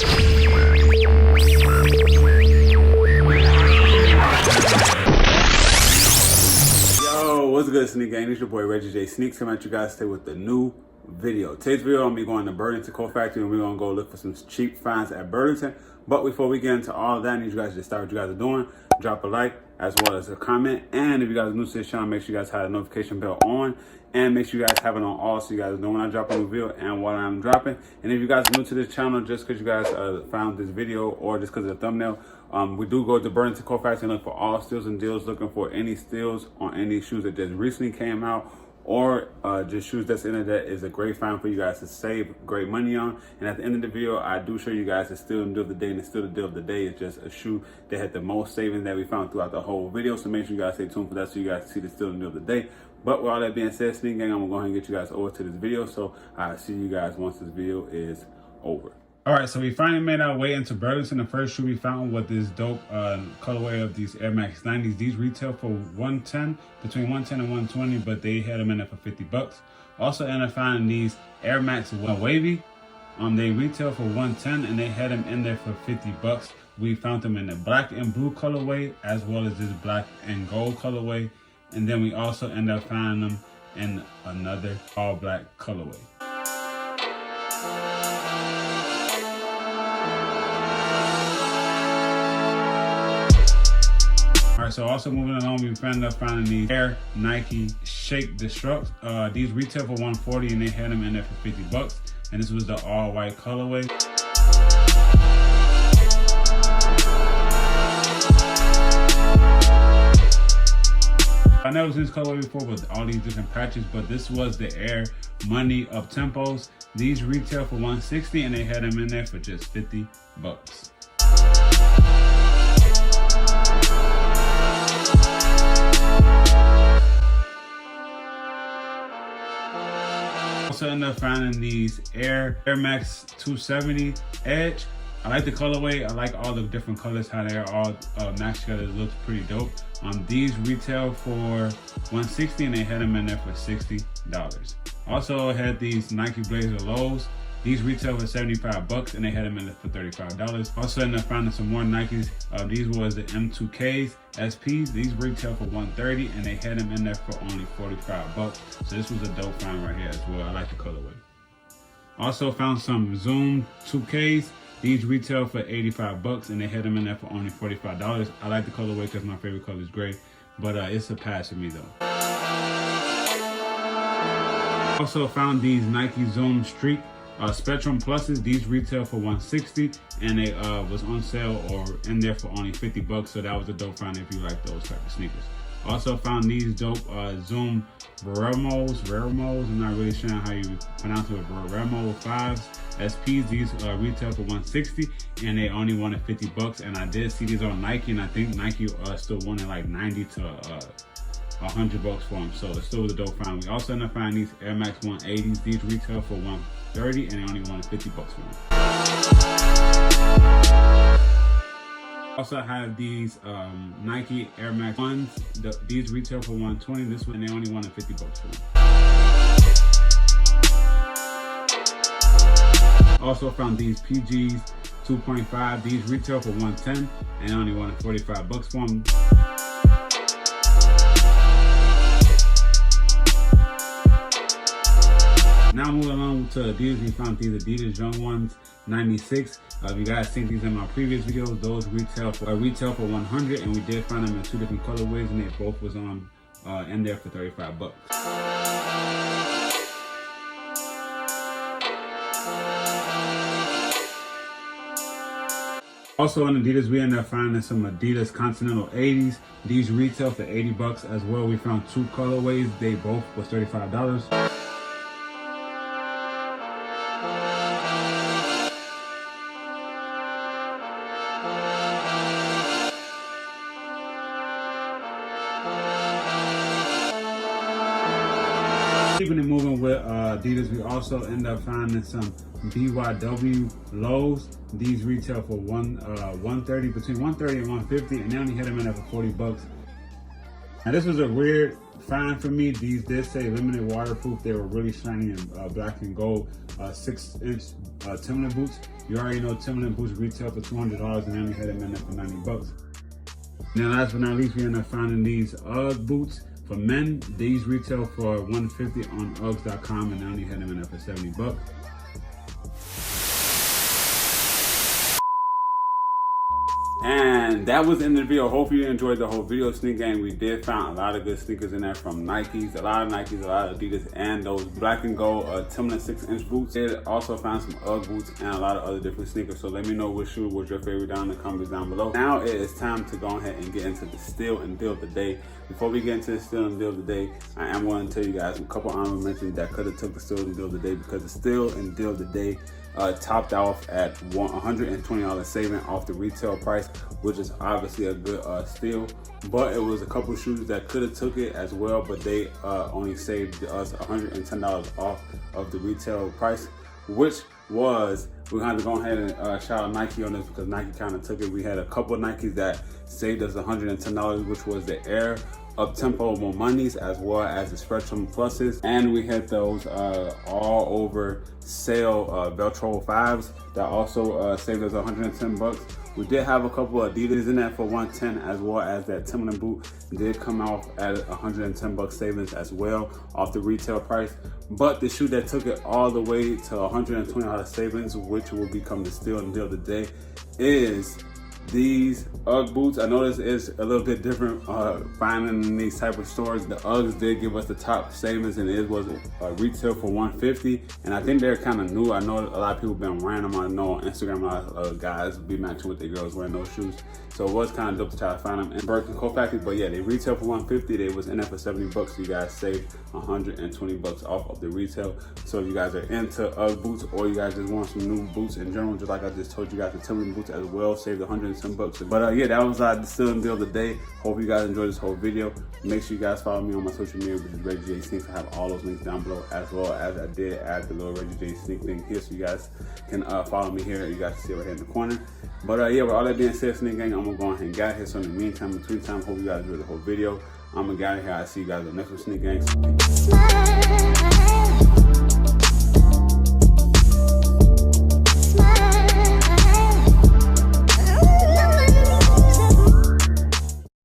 What's good, Sneak Gang? It's your boy Reggiejaysneakz coming at you guys today with the new video. Today's video, I'm gonna be going to Burlington Coat Factory and we're gonna go look for some cheap finds at Burlington. But before we get into all of that, I need you guys to start what you guys are doing. Drop a like as well as a comment. And if you guys are new to this channel, make sure you guys have the notification bell on. And make sure you guys have it on all so you guys know when I drop a new video and what I'm dropping. And if you guys are new to this channel, just because you guys found this video or just because of the thumbnail, we do go to Burlington Coat Factory and look for all steals and deals, looking for any steals on any shoes that just recently came out, or just shoes that's in it that is a great find for you guys to save great money on. And at the end of the video, I do show you guys the steal and deal of the day, and the steal and deal of the day is just a shoe that had the most savings that we found throughout the whole video. So make sure you guys stay tuned for that so you guys see the steal and deal of the day. But with all that being said, Sneak Gang, I'm gonna go ahead and get you guys over to this video. So I'll see you guys once this video is over. All right, so we finally made our way into Burlington. The first shoe we found was this dope colorway of these Air Max 90s. These retail for $110, between $110 and $120, but they had them in there for $50. Also ended up finding these Air Max Wavy. They retail for $110 and they had them in there for $50. We found them in the black and blue colorway as well as this black and gold colorway. And then we also ended up finding them in another all black colorway. Alright, so also moving along, we ended up finding these Air Nike Shake Destruct. These retail for $140 and they had them in there for $50. And this was the all white colorway. I never seen this colorway before with all these different patches, but this was the Air Money Up Tempos. These retail for $160 and they had them in there for just $50. Also ended up finding these Air Max 270 Edge. I like the colorway. I like all the different colors, how they're all matched together. It looks pretty dope. These retail for $160 and they had them in there for $60. Also had these Nike Blazer Lows. These retail for $75 and they had them in there for $35. Also ended up finding some more Nikes. These was the M2Ks SPs. These retail for $130 and they had them in there for only $45. So this was a dope find right here as well. I like the colorway. Also found some Zoom 2Ks. These retail for $85 and they had them in there for only $45. I like the colorway because my favorite color is gray, but it's a pass for me though. Also found these Nike Zoom Streak Spectrum Pluses. These retail for $160 and they was on sale or in there for only $50. So that was a dope find if you like those type of sneakers. Also found these dope Zoom Veremos. I'm not really sure how you pronounce it. Veremo 5s SPs. These retail for $160 and they only wanted $50. And I did see these on Nike, and I think Nike still wanted like $90 to $100 for them. So it still was a dope find. We also ended up finding these Air Max 180s. These retail for $130 and they only wanted $50 for them. Also have these Nike Air Max 1s. These retail for $120. This one they only wanted $50 for them. Also found these PGs 2.5. These retail for $110 and only wanted $45 for them. Now moving along to Adidas, we found these Adidas Young Ones 96. If you guys seen these in my previous videos, those retail for $100, and we did find them in two different colorways, and they both was on in there for $35. Also on Adidas, we ended up finding some Adidas Continental 80s. These retail for $80 as well. We found two colorways. They both was $35. Keeping it moving with Adidas, we also end up finding some BYW lows. These retail for $130, between $130 and $150, and they only had them in there for $40. Now this was a weird find for me. These did say limited waterproof. They were really shiny in black and gold 6-inch Timberland boots. You already know Timberland boots retail for $200 and only had them in there for $90. Now last but not least, we ended up finding these UGG boots for men. These retail for $150 on Uggs.com and I only had them in there for $70. And that was the end of the video. Hopefully you enjoyed the whole video sneak gang. We did find a lot of good sneakers in there from Nikes, a lot of Adidas, and those black and gold Timberland 6-inch boots. We did also found some UGG boots and a lot of other different sneakers. So let me know which shoe was your favorite down in the comments down below. Now it is time to go ahead and get into the steal and deal of the day. Before we get into the steal and deal of the day, I am going to tell you guys a couple honorable mentions that could have took the steal and deal of the day, because the steal and deal of the day topped off at $120 saving off the retail price, which is obviously a good steal. But it was a couple shoes that could have took it as well, but they only saved us $110 off of the retail price, which was, we're going to go ahead and shout out Nike on this because Nike kind of took it. We had a couple of Nikes that saved us $110, which was the Air Up-Tempo Momanis as well as the Spectrum Pluses, and we had those all over sale Velcro 5s that also saved us $110. We did have a couple of Adidas in that for $110, as well as that Timberland boot did come off at $110 savings as well off the retail price. But the shoe that took it all the way to $120 savings, which will become the steal and deal of the day, is these UGG boots. I know this is a little bit different finding in these type of stores. The Uggs did give us the top savings, and it was retail for $150, and I think they're kind of new. I know a lot of people been wearing them. I know on Instagram a lot of guys be matching with their girls wearing those shoes, so it was kind of dope to try to find them in Burlington Co-Factory. But yeah, they retail for $150. They was in there for $70, so you guys saved $120 off of the retail. So if you guys are into UGG boots, or you guys just want some new boots in general, just like I just told you guys, the Timberland boots as well saved $110. But yeah, that was the steal and deal of the day. Hope you guys enjoyed this whole video. Make sure you guys follow me on my social media, which is Reggiejaysneakz. I have all those links down below, as well as I did add the little Reggiejaysneakz thing here, so you guys can follow me here. You guys can see it right here in the corner. But yeah, with all that being said, Sneak Gang, I'm gonna go ahead and get out here. So in the meantime, between time, hope you guys enjoyed the whole video. I'm gonna get out of here. I'll see you guys in the next one, Sneak Gang.